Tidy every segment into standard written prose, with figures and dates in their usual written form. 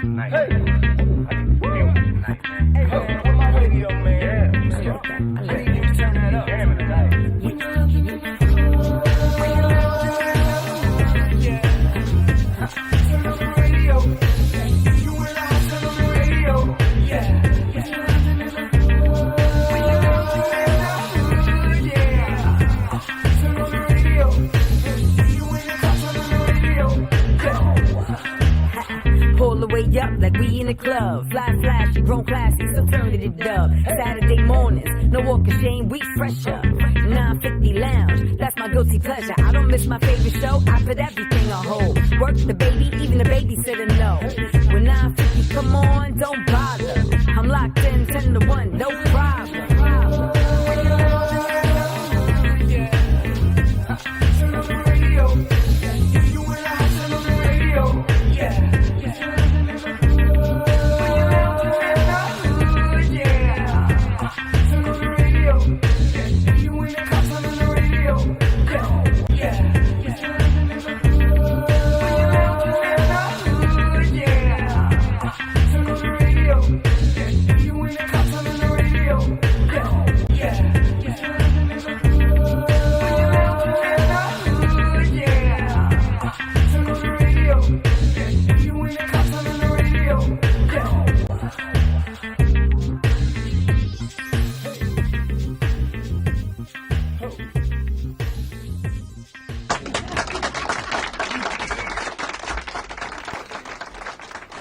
Nice. Hey, what my radio, man? Yeah. I need you to turn that up. Damn it, turn on the radio. You and I turn on the radio. Yeah. Turn on the radio. You and I turn on the radio. Pull the way up like we in the club. Fly flashy, grown classy, so turn to the dub. Saturday mornings, no walk of shame, we fresh up. 950 Lounge, that's my guilty pleasure. I don't miss my favorite show, I put everything on hold. Work the baby, even the babysitter know. When 950 come on, don't bother. I'm locked in 10 to 1, no problem. Turn on the radio. You and I turn on the radio. Yeah.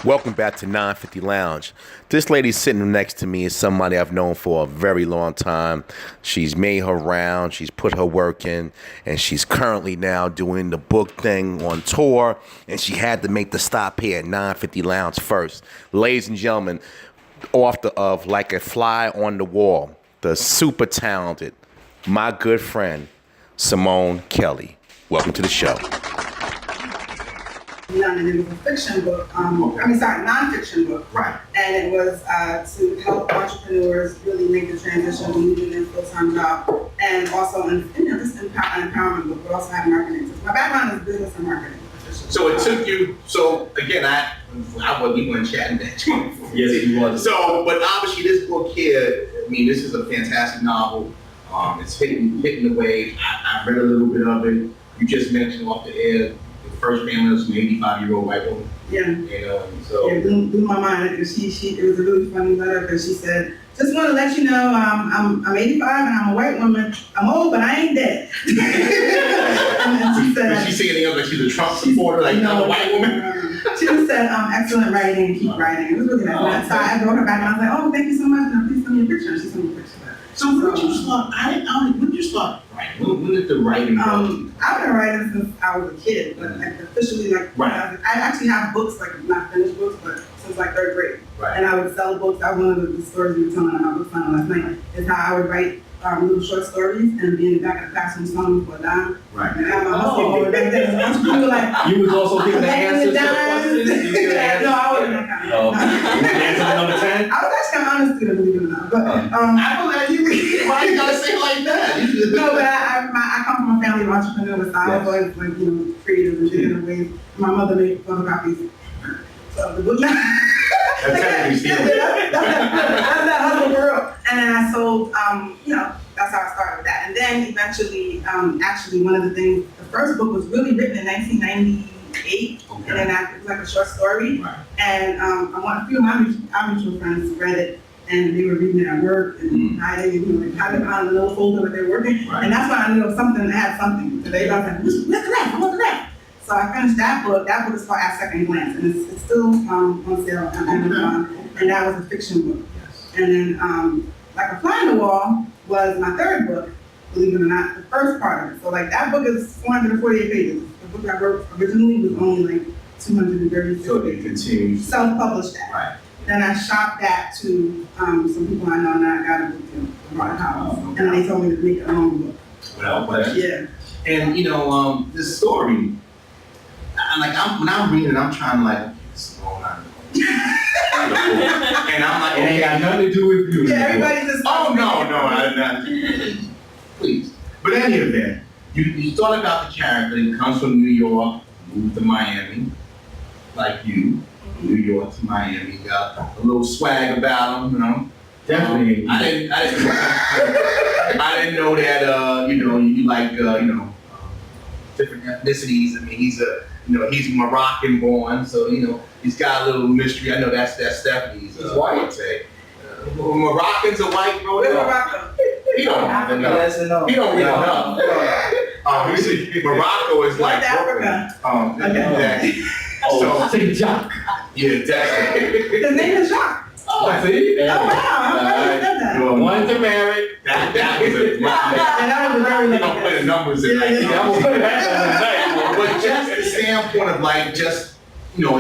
Welcome back to 950 Lounge. This lady sitting next to me is somebody I've known for a very long time. She's made her round, she's put her work in, and she's currently now doing the book thing on tour, and she had to make the stop here at 950 Lounge first. Ladies and gentlemen, author of Like a Fly on the Wall, the super talented, my good friend, Simone Kelly. Welcome to the show. And it was a fiction book, non-fiction book. Right. And it was to help entrepreneurs really make the transition from leaving their full-time job, and also, just empowerment book, but also have marketing. My background is business and marketing. So it took you, we weren't chatting that. Yes, you was. So, but obviously this book here, I mean, this is a fantastic novel. It's hitting the wave. I read a little bit of it. You just mentioned off the air, first family was an 85-year-old white woman. Yeah. You know, so. Yeah, blew my mind, because it was a really funny letter, because she said, just want to let you know, I'm 85 and I'm a white woman. I'm old, but I ain't dead. And she said, did she say anything else like she's a Trump supporter, like another white woman? She just said, excellent writing and keep writing. It was really nice. So I wrote her back and I was like, oh, thank you so much. Now please send me a picture. She sent me a picture. So when did you start? When did you start writing? When did the writing go? I've been writing since I was a kid, but officially, I actually have books, not finished books, but since third grade. Right. And I would sell books. That was one of the stories we were telling in our book signing last night, is how I would write little short stories and be in the back of the classroom selling for a dime. Right. And I had my husband back then. You was also giving the answers to the questions? No, I wasn't that kind of. Answer number 10? I was actually an honest student, believe it or not. But I don't let you. Why you gotta say it like that? No, but I come from a family of entrepreneurs, so I was always creative and different ways. My mother made photocopies. So the book. That's that hustle world. And then I sold, that's how I started with that. And then eventually, actually one of the things, the first book was really written in 1998. Okay. And then it was like a short story. Right. And a few of my mutual friends read it, and they were reading it at work and hiding, hiding behind a little folder that they were working. Right. And that's when I knew something had something. So they were like, what's the next? I want the next. So I finished that book. That book is called At Second Glance, and it's still on sale on Amazon. And that was a fiction book. Yes. And then Like a Fly on the Wall was my third book, believe it or not, the first part of it. So that book is 448 pages. The book I wrote originally was only 230. So they continue. Self-published that. Right. Then I shopped that to some people I know, and I got a book deal from my house. Okay. And they told me to make a own book. Well, yeah. And this story, when I'm reading it, I'm trying to this is going on. And I'm like, it ain't got nothing to do with you. Yeah, everybody just. Oh no, please. But any event, you thought about the character. He comes from New York, moved to Miami. like you, New York to Miami, got a little swag about him, you know. Definitely. I didn't know that, you like, different ethnicities. I mean, he's Moroccan born, so, he's got a little mystery. I know that's Stephanie's, white. I would say. Moroccans are white, bro. Where's Morocco? He don't even know. He don't really know. Morocco is like North Brooklyn. Africa. Exactly. Oh, say Jacques. Yeah, definitely. His name is Jacques. Oh, see? Oh, wow. I'm glad you said that. One to marry. That was a Yeah, that was a very You don't play the numbers in Yeah, that. yeah. But just the standpoint of like,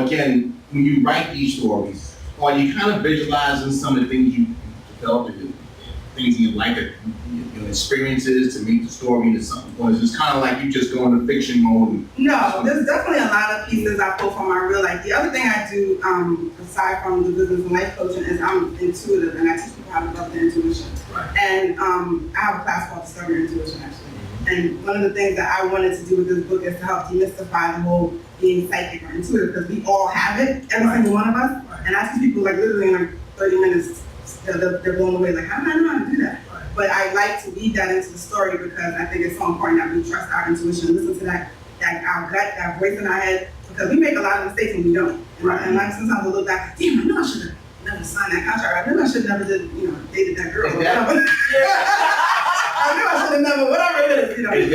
again, when you write these stories, are you kind of visualizing some of the things you developed, things in your life, your experiences to make the story into something? Or is it kind of like you just go into fiction mode? No, there's definitely a lot of pieces I pull from my real life. The other thing I do, aside from the business and life coaching, is I'm intuitive and I teach people how to love their intuition. Right. And I have a class called Discover Your Intuition, actually. And one of the things that I wanted to do with this book is to help demystify the whole being psychic or intuitive, because we all have it, every single one of us. Right. And I teach people like literally in like 30 minutes, they're blown away, like, how did I know how to do that? Right. But I like to weave that into the story because I think it's so important that we trust our intuition, listen to that our gut, that voice in our head, because we make a lot of mistakes and we don't. And like sometimes we'll look back, damn, I know I should have never signed that contract. I knew I should have never dated that girl. I knew I should have never, whatever it is,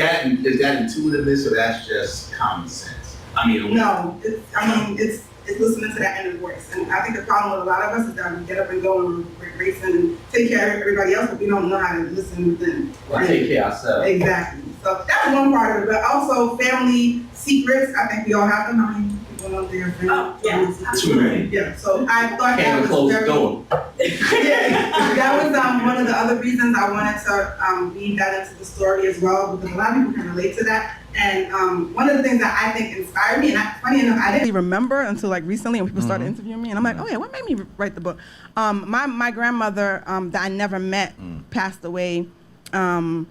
Is that intuitiveness or that's just common sense? No, it's listening to that inner voice. And I think the problem with a lot of us is that we get up and go and we're racing and take care of everybody else, but we don't know how to listen within. Take care of ourselves. Exactly. So that's one part of it, but also family secrets. I think we all have them. How many people know their family secrets? Too many. Yeah. So I thought that was Close the very. door. Yeah, that was one of the other reasons I wanted to weave that into the story as well, because a lot of people can relate to that. And one of the things that I think inspired me, and funny enough, I didn't remember until like recently when people started interviewing me, and I'm like, oh yeah, what made me write the book? My grandmother that I never met passed away, and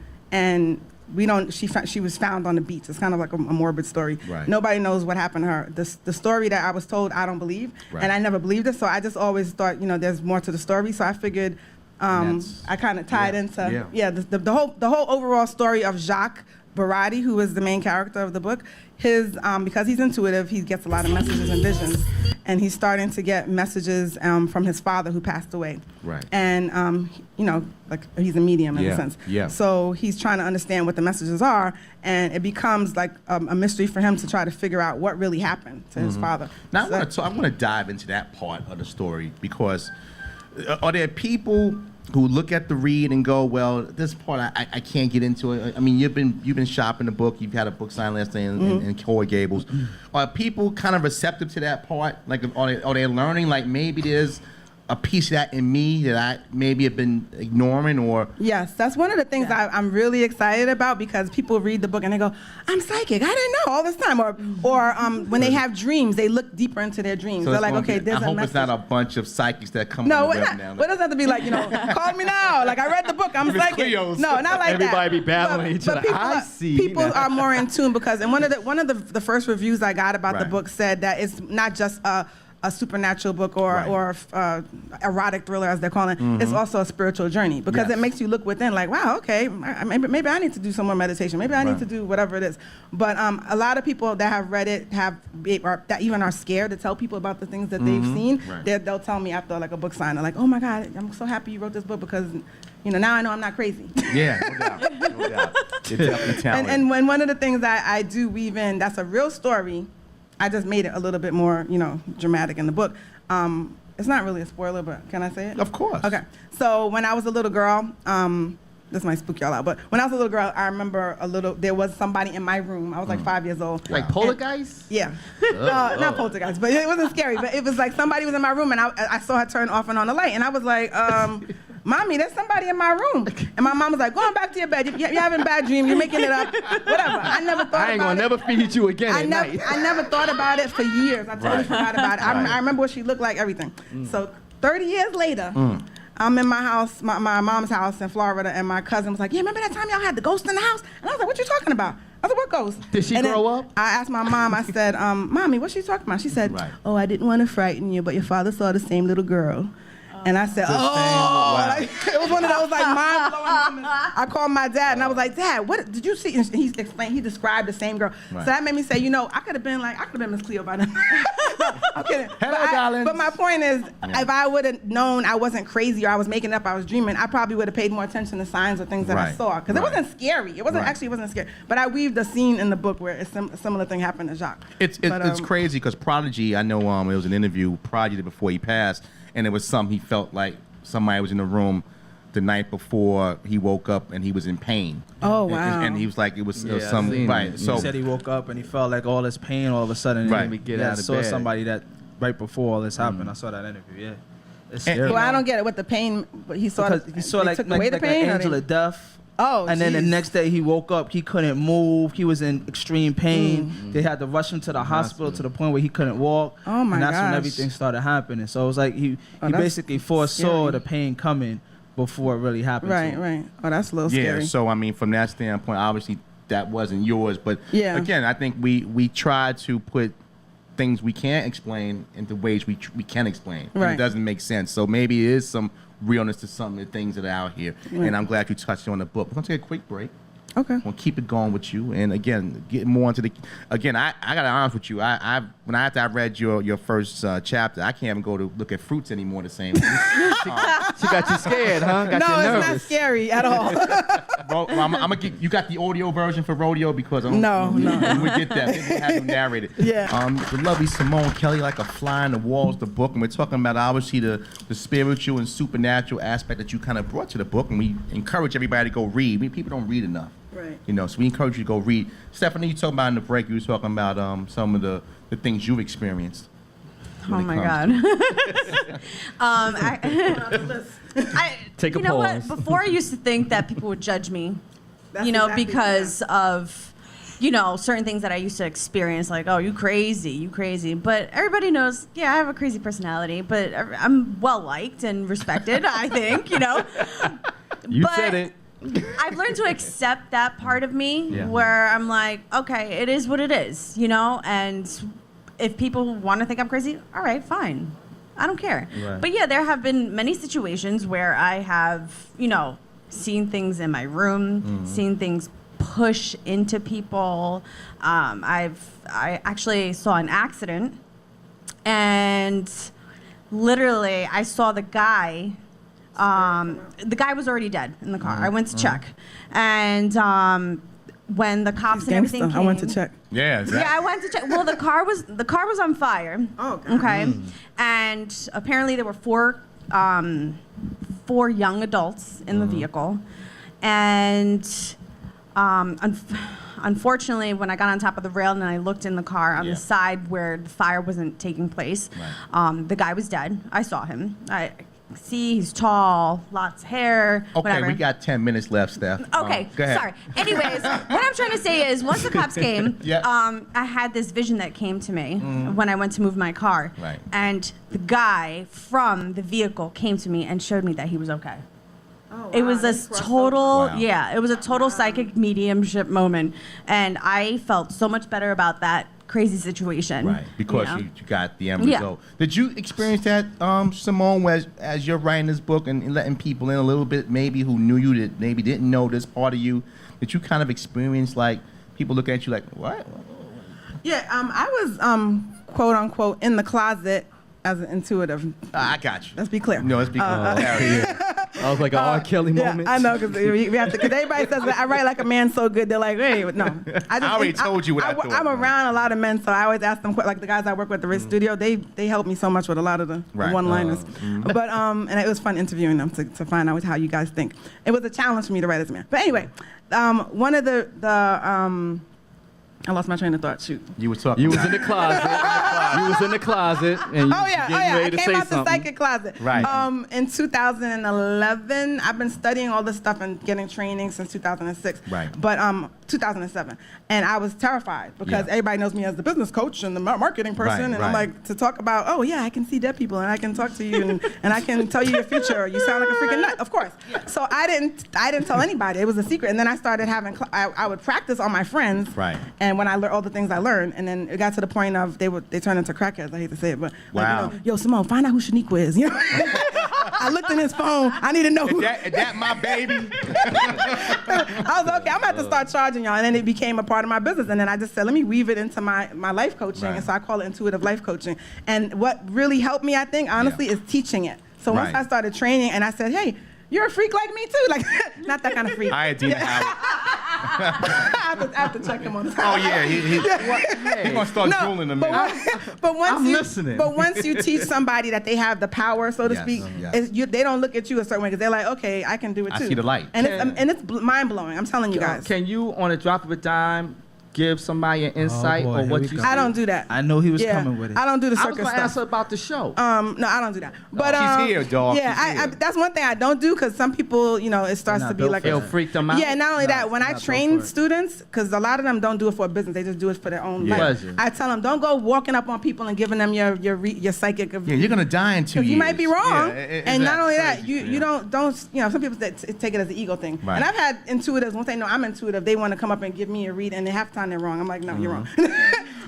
she was found on the beach. It's kind of like a morbid story. Right. Nobody knows what happened to her. The story that I was told, I don't believe, and I never believed it. So I just always thought, there's more to the story. So I figured I kind of tied into the whole overall story of Jacques Barati, who is the main character of the book. His because he's intuitive, he gets a lot of messages and visions, and he's starting to get messages from his father who passed away. Right. And like he's a medium in a sense. Yeah. So he's trying to understand what the messages are, and it becomes like a mystery for him to try to figure out what really happened to his father. Now, So- I want to dive into that part of the story, because are there people who look at the read and go, well, this part I can't get into it? I mean, you've been shopping the book. You've had a book signed last night in Coral Gables. Are people kind of receptive to that part? Like, are they learning? Like, maybe there's a piece of that in me that I maybe have been ignoring, or? Yes, that's one of the things I'm really excited about, because people read the book and they go, I'm psychic, I didn't know all this time. Or when they have dreams, they look deeper into their dreams. So They're it's like, gonna okay, be- there's I a hope message. it's not a bunch of psychics that come No, on we're the web not. now. It doesn't have to be like, call me now. Like, I read the book, I'm Even psychic. Cleos. No, not like that. Everybody be battling each other. I see. People are more in tune, because and one of the first reviews I got about the Right. book said that it's not just a supernatural book or erotic thriller, as they're calling it. It's also a spiritual journey, because it makes you look within, like, wow, okay, maybe I need to do some more meditation. Maybe I need to do whatever it is. But a lot of people that have read it that even are scared to tell people about the things that they've seen. Right. They'll tell me after like a book sign, they're like, oh my God, I'm so happy you wrote this book, because now I know I'm not crazy. Yeah, no doubt. No doubt. It's definitely talented. And when one of the things I do weave in, that's a real story. I just made it a little bit more, dramatic in the book. It's not really a spoiler, but can I say it? Of course. Okay. So when I was a little girl, this might spook y'all out, but when I was a little girl, I remember there was somebody in my room. I was like 5 years old. Like poltergeist? Yeah. Not poltergeist, but it wasn't scary. But it was like somebody was in my room, and I saw her turn off and on the light, and I was like, Mommy, there's somebody in my room. And my mom was like, going back to your bed. You're having a bad dream. You're making it up. Whatever. I never thought about it. I ain't gonna never feed you again at night. I never thought about it for years. I totally forgot about it. I remember what she looked like, everything. So 30 years later, I'm in my house, my mom's house in Florida, and my cousin was like, yeah, remember that time y'all had the ghost in the house? And I was like, what you talking about? I said, what ghost? Did she And then grow up? I asked my mom, I said, Mommy, what's she talking about? She said, Right. oh, I didn't want to frighten you, but your father saw the same little girl. And I said, wow. like, it was one of those like mind-blowing moments. I called my dad and I was like, Dad, what did you see? And he explained, he described the same girl. Right. So that made me say, I could have been Miss Cleo by then. No, I'm kidding. Hello, darlings. But my point is, if I would have known I wasn't crazy or I was making up, I was dreaming, I probably would have paid more attention to signs or things that I Right. saw. Because it Right. wasn't scary. It wasn't Right. actually, it wasn't scary. But I weaved a scene in the book where a similar thing happened to Jacques. It's crazy because Prodigy, I know it was an interview Prodigy did before he passed, and it was something he felt like somebody was in the room the night before he woke up and he was in pain. Oh, And- wow. And he was like, it was Yeah, some, I seen right. it. So, He said he woke up and he felt like all this pain all of a sudden. Right. And Let me get yeah, out of saw bed. somebody that right before all this happened. I saw that interview. Yeah, it's scary. Well, I don't get it with the pain. But he saw, Because he saw they like took away the an pain. or angel they- of death. Oh, And then the geez. next day he woke up, he couldn't move. He was in extreme pain. They had to rush him to the hospital to the point where he couldn't walk. Oh, my And that's when gosh. everything started happening. So it was like he Oh, that's basically foresaw scary. the pain coming before it really happened. to Right, him. right. Oh, that's a little yeah, scary. so I mean, from that standpoint, obviously that wasn't yours, but Yeah. again, I think we try to put things we can't explain into ways we can explain. And Right. it doesn't make sense. So maybe it is some realness to some of the things that are out here. Right. And I'm glad you touched on the book. We're gonna take a quick break. Okay. We'll keep it going with you, and again, get more into the. Again, I gotta be honest with you. When after I read your first chapter, I can't even go to look at fruits anymore the same way. She got you scared, huh? Got No, you it's nervous. not scary at all. Bro, I'm gonna get you got the audio version for rodeo because I'm No. we get that. We have them narrated. Yeah. The lovely Simone Kelly, like a fly on the walls, the book, and we're talking about obviously the spiritual and supernatural aspect that you kind of brought to the book, and we encourage everybody to go read. People don't read enough. Right. So we encourage you to go read. Stephanie, you talking about in the break, you were talking about some of the things you've experienced. Oh when it my comes God. I Take a you know pause. what? Before I used to think that people would judge me, That's exactly because of, certain things that I used to experience, like, oh, you crazy. But everybody knows, yeah, I have a crazy personality, but I'm well liked and respected, I think, You But said it. I've learned to accept that part of me Yeah. where I'm like, okay, it is what it is, and if people want to think I'm crazy, all right, fine. I don't care. Right. But yeah, there have been many situations where I have, seen things in my room, seen things push into people. I actually saw an accident, and literally I saw the guy. The guy was already dead in the car. I went to check, and when the cops He's and everything gangster. came, I went to check. Yeah, exactly. yeah, I went to check. Well, the car was on fire. Oh, God. Okay, and apparently there were four young adults in the vehicle, and unfortunately, when I got on top of the rail and I looked in the car on the side where the fire wasn't taking place, the guy was dead. I saw him. I see he's tall, lots of hair. Okay, whatever. we got 10 minutes left, Steph. Okay, Go ahead. sorry. Anyways, what I'm trying to say is, once the cops came, Yeah. I had this vision that came to me when I went to move my car. Right. And the guy from the vehicle came to me and showed me that he was okay. Oh, It was a total, Wow. it was a total psychic mediumship moment. And I felt so much better about that crazy situation. Right, because know? you got the end Yeah. result. Did you experience that, Simone, as you're writing this book and letting people in a little bit, maybe who knew you that maybe didn't know this part of you? Did you kind of experience like people look at you like, what? Yeah, I was quote unquote in the closet as an intuitive. I got you. Let's be clear. No, let's be clear. I was like an R. Kelly moment. Yeah, I know, because we have to. Because everybody says that I write like a man so good. They're like, hey, no. I already told you what I thought, I'm man. around a lot of men, so I always ask them. Like the guys I work with at the Ritz Studio, they help me so much with a lot of the Right. one-liners. But and it was fun interviewing them to find out how you guys think. It was a challenge for me to write as a man. But anyway, one of the I lost my train of thought. Shoot. You were talking. You was in the closet. You was in the closet and you Oh yeah, getting I ready to came say out the something. psychic closet. Right. In 2011, I've been studying all this stuff and getting training since 2006. Right. But 2007, and I was terrified because everybody knows me as the business coach and the marketing person, Right, and I'm right. like to talk about. Oh yeah, I can see dead people and I can talk to you and I can tell you your future. You sound like a freaking nut, of course. So I didn't tell anybody. It was a secret. And then I started having. I would practice on my friends. Right. And when I learned all the things I learned, and then it got to the point of they turned into crackheads. I hate to say it, but Wow. like, yo, Simone, find out who Shaniqua is. You know? I looked in his phone. I need to know who. Is that my baby? I was okay. I'm gonna have to start charging y'all, and then it became a part of my business. And then I just said, let me weave it into my life coaching, Right. and so I call it intuitive life coaching. And what really helped me, I think, honestly, is teaching it. So once Right. I started training, and I said, hey, you're a freak like me too, like not that kind of freak. I had Dina Howard. I have to check him on. Oh yeah, he's gonna start drooling in a minute. But once I'm you, listening. But once you teach somebody that they have the power, so to Yes, speak, yes. they don't look at you a certain way because they're like, okay, I can do it I too. see the light. And it's mind blowing. I'm telling you guys. Can you, on a drop of a dime, give somebody an insight boy, or here what we you go. see? I don't do that. I know he was Yeah, coming with it. I don't do the I was circus going to ask her stuff. about the show. No, I don't do that. But She's here, dog. Yeah, She's I, here. that's one thing I don't do because some people, it starts not to be built like for It'll that. freak them out. Yeah, not only that, when I not built train for it. students, because a lot of them don't do it for a business, they just do it for their own life. Pleasure. I tell them, don't go walking up on people and giving them your psychic. Yeah, you're gonna die in 2 years. You might be wrong, Yeah, and not only that, crazy. you don't some people take it as an ego thing. Right. And I've had intuitives once they know I'm intuitive, they want to come up and give me a read, and half the time they're wrong. I'm like, no, you're wrong.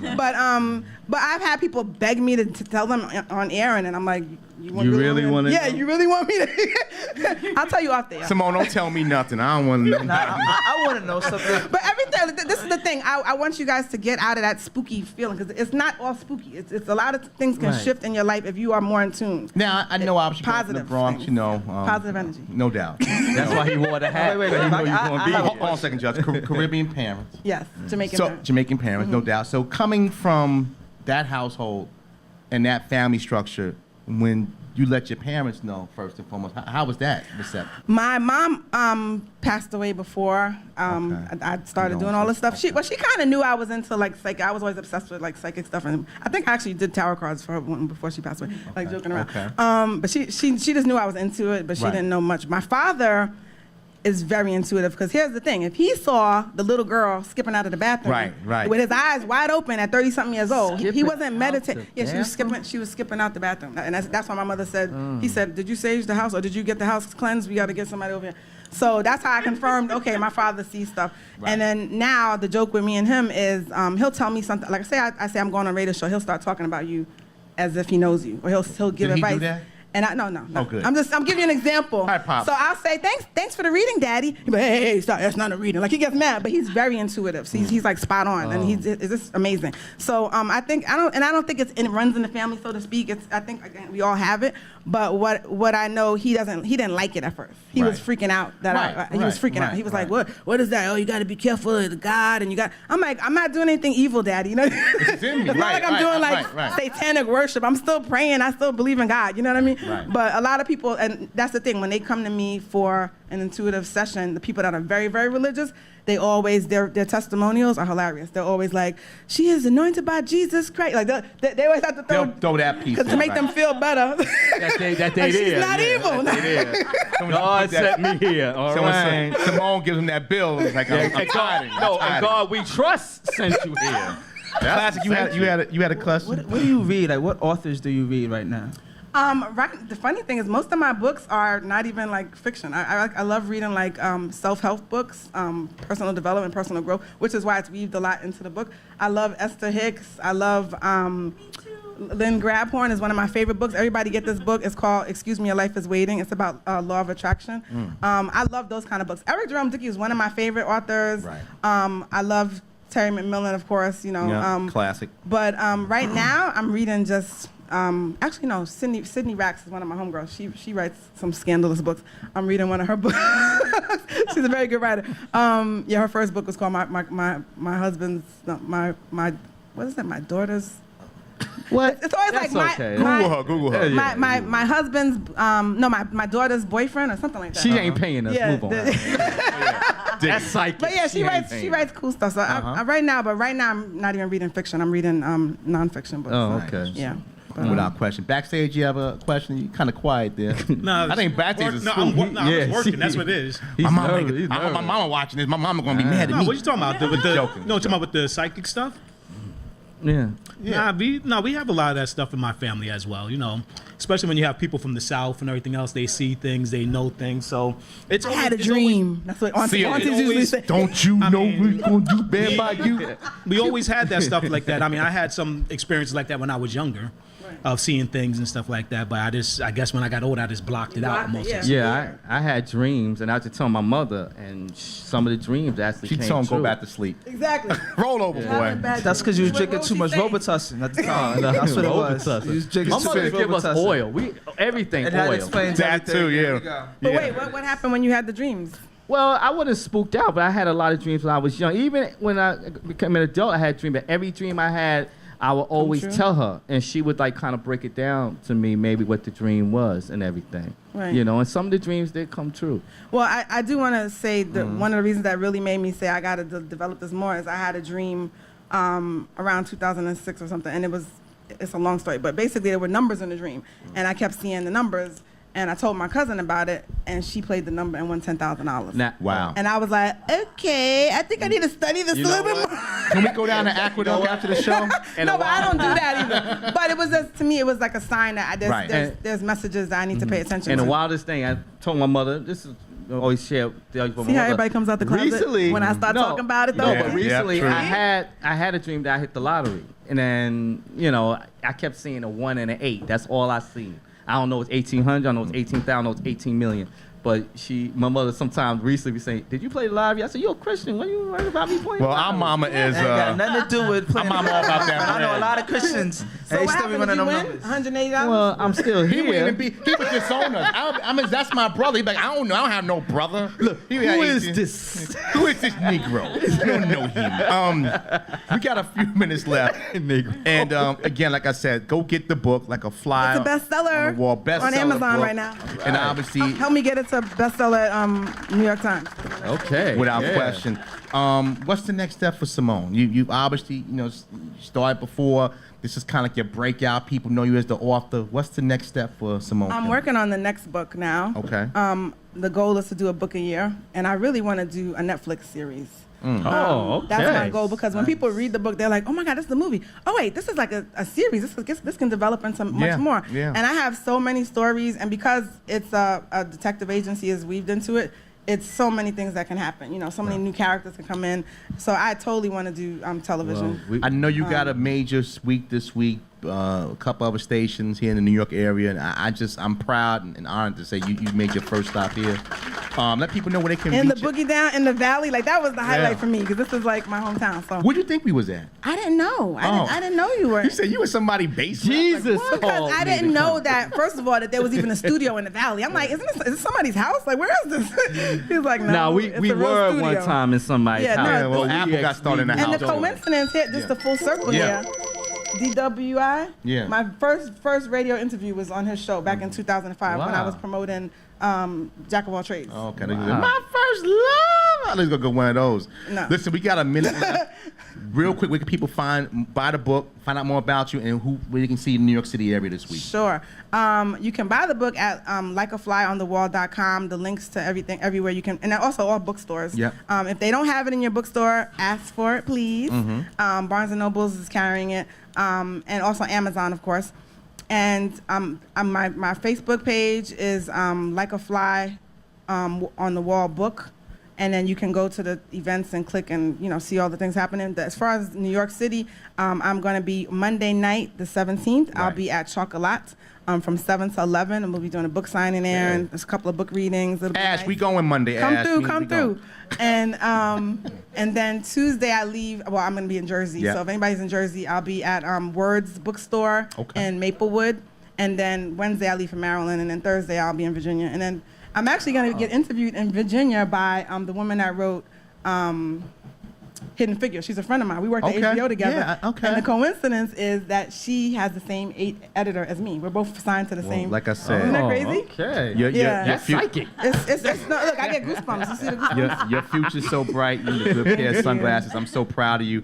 But I've had people beg me to tell them on air, and then I'm like, you really wanna Yeah, know? you really want me to? I'll tell you off there. Simone, don't tell me nothing. I don't want to know. Nah, I want to know something. But everything, this is the thing. I want you guys to get out of that spooky feeling because it's not all spooky. It's a lot of things can Right. shift in your life if you are more in tune. Now I know obviously from the Positive Bronx, things. Positive Positive energy. No doubt. That's why he wore the hat. Wait, wait, He wait. know you gonna be Hold here. on a second, Judge. Caribbean parents. Yes, Jamaican. So parents. Jamaican parents, no doubt. So coming from that household and that family structure, when you let your parents know first and foremost, how was that reception? My mom passed away before I started doing all this stuff. She kind of knew I was into like psychic. I was always obsessed with like psychic stuff, and I think I actually did tarot cards for her before she passed away, like joking around. Okay. But she just knew I was into it, but she Right. didn't know much. My father is very intuitive because here's the thing: if he saw the little girl skipping out of the bathroom, Right. with his eyes wide open at 30-something years old, he Skipping wasn't out meditating. the Yeah, she was bathroom? skipping out the bathroom, and that's why my mother said. He said, "Did you sage the house or did you get the house cleansed? We got to get somebody over here." So that's how I confirmed. Okay, my father sees stuff, and then now the joke with me and him is he'll tell me something. Like I say I'm going on a radio show. He'll start talking about you as if he knows you, or he'll give Did he do advice. that? And no. Oh, good. I'm giving you an example. Hi, Pop. So I'll say, thanks for the reading, Daddy. He'll be like, hey, stop, that's not a reading. Like he gets mad, but he's very intuitive. So he's like spot on, and he's just amazing. So I don't think it runs in the family, so to speak. I think again, we all have it. But what I know, he didn't like it at first. He was Right. freaking out he was freaking out. He was like, what is that? Oh, you got to be careful of the God, and you got. I'm like, I'm not doing anything evil, Daddy. You know, It's in me. it's not like I'm doing like satanic worship. I'm still praying. I still believe in God. You know what I mean? Right. But a lot of people, and that's the thing, when they come to me for an intuitive session, the people that are very, very religious, they always, their testimonials are hilarious. They're always like, she is anointed by Jesus Christ. Like they always have to Throw that piece to in, make right. them feel better. That they Like, did. she's not evil. God set me here. All So right. when Simone gives him that bill, it's like, I'm And tired. God, and God we trust sent you here. Classic. You had a question. What do you read? Like, what authors do you read right now? Right. The funny thing is, most of my books are not even like fiction. I love reading like self-help books, personal development, personal growth, which is why it's weaved a lot into the book. I love Esther Hicks. I love Lynn Grabhorn is one of my favorite books. Everybody get this book. It's called Excuse Me, Your Life is Waiting. It's about law of attraction. I love those kind of books. Eric Jerome Dickey is one of my favorite authors. Right. I love Terry McMillan, of course. Classic. But right now, I'm reading just actually no. Sydney Rax is one of my homegirls. She writes some scandalous books. I'm reading one of her books. She's a very good writer. Her first book was called my husband's my what is it? My daughter's. What? It's always That's like okay. Google her. my husband's my daughter's boyfriend or something like that. She ain't paying us. Yeah, Move on. That's psychic. But yeah, she writes cool stuff. So right now I'm not even reading fiction. I'm reading nonfiction books. Oh, okay. Yeah. Without question. Backstage, you have a question? You kind of quiet there. No, I think backstage is no, cool. I was working. That's what it is. My mama watching this. My mama gonna be mad at me. What you talking about? Joking. No, talking about with the psychic stuff. Yeah. We have a lot of that stuff in my family as well. You know, especially when you have people from the South and everything else. They see things, they know things. So it's. I had a dream. That's what aunties usually say. Don't you know we're gonna do bad by you? We always had that stuff like that. I mean, I had some experiences like that when I was younger. Of seeing things and stuff like that, but I guess when I got older, I just blocked it out most of the time. I had dreams, and I had to tell my mother, and some of the dreams actually came true. She told him go back to sleep. Exactly. Roll over, boy. That's because you was drinking too much Robitussin at the time. That's what it was. You was drinking My too mother much give us Robitussin. oil. Everything And oil. that explains That everything. too, There yeah. we go. But wait, what happened when you had the dreams? Well, I wasn't spooked out, but I had a lot of dreams when I was young. Even when I became an adult, I had dreams. But every dream I had, I would always tell her, and she would like kind of break it down to me, maybe what the dream was and everything. Right. You know, and some of the dreams did come true. Well, I do want to say that one of the reasons that really made me say I got to develop this more is I had a dream around 2006 or something, and it's a long story, but basically there were numbers in the dream, and I kept seeing the numbers. And I told my cousin about it, and she played the number and won $10,000. Wow. And I was like, okay, I think I need to study this a little bit more. Can we go down to Aqueduct after the show? No, but I don't do that either. But it was just, to me, it was like a sign that there's messages that I need to pay attention And to. the wildest thing, I told my mother, this is always share. See how everybody comes out the closet recently, when I start talking about it, though? No, but recently I had a dream that I hit the lottery, and then I kept seeing a 1 and an 8. That's all I seen. I don't know it's 1,800. I know it's 18,000. I know it's 18 million. But my mother sometimes recently be saying, "Did you play the lottery?" I said, "You're a Christian. What are you worried about me playing?" Well, our mama is. Ain't got nothing to do with playing. I'm all about that. I know a lot of Christians. So what happened? Did you win $180? Well, I'm still here. He would disown us. I mean, that's my brother. He'd be like, I don't know. I don't have no brother. Look, who is this? Who is this Negro? You don't know him. We got a few minutes left. Negro. And again, like I said, go get the book, Like a Fly. It's a bestseller on the wall. Bestseller on Amazon book. right now. And obviously, Help me get it to bestseller at New York Times. Okay. Without question. What's the next step for Simone? You've obviously, started before. This is kind of like your breakout. People know you as the author. What's the next step for Simone? I'm working on the next book now. Okay. The goal is to do a book a year, and I really want to do a Netflix series. Okay. That's my goal, because when people read the book, they're like, "Oh my God, this is the movie. Oh wait, this is like a series. This can develop into much more." Yeah. And I have so many stories, and because it's a detective agency is weaved into it, it's so many things that can happen. So many new characters can come in. So I totally want to do television. Well, I know you got a major week this week, a couple other stations here in the New York area, and I'm proud and honored to say you made your first stop here. Let people know where they can in the reach you. Boogie Down in the Valley, like that was the highlight for me, because this is like my hometown. So Where'd you think we was at? I didn't know. I didn't know you were. You said you were somebody's basement. Jesus Because I didn't know that, first of all, that there was even a studio in the Valley. I'm like, is this somebody's house? Like, where is this? He's like, no. Now we it's we a real were studio. one time in somebody's Yeah, house. no, Yeah, well, Apple got started in the And house. the coincidence hit, just the full circle Yeah. here. DWI. Yeah. My first radio interview was on his show back in 2005 when I was promoting Jack of All Trades. Oh, okay. My first love. Let's go get one of those. No. Listen, we got a minute left. Real quick, where can people buy the book, find out more about you, and where you can see in the New York City area this week? Sure. You can buy the book at likeaflyonthewall.com. The links to everything, everywhere you can, and also all bookstores. Yep. If they don't have it in your bookstore, ask for it, please. Mm-hmm. Barnes & Nobles is carrying it, and also Amazon, of course. And my Facebook page is Like a Fly on the Wall book. And then you can go to the events and click and see all the things happening. As far as New York City, I'm going to be Monday night, the 17th. I'll be at Chocolat from 7 to 11, and we'll be doing a book signing there, and there's a couple of book readings. Ash, we going Monday. Come Ash. through. And then Tuesday I leave. Well, I'm going to be in Jersey, so if anybody's in Jersey, I'll be at Words Bookstore in Maplewood. And then Wednesday I leave for Maryland, and then Thursday I'll be in Virginia, and then I'm actually going to get interviewed in Virginia by the woman that wrote Hidden Figures. She's a friend of mine. We worked Okay. at HBO together. Yeah, okay. And the coincidence is that she has the same editor as me. We're both signed to the same. Like I said, Isn't that crazy? Okay. Yeah. That's psychic. It's no, look, I get goosebumps. You see the goosebumps? your future's so bright. You need a good pair of sunglasses. I'm so proud of you.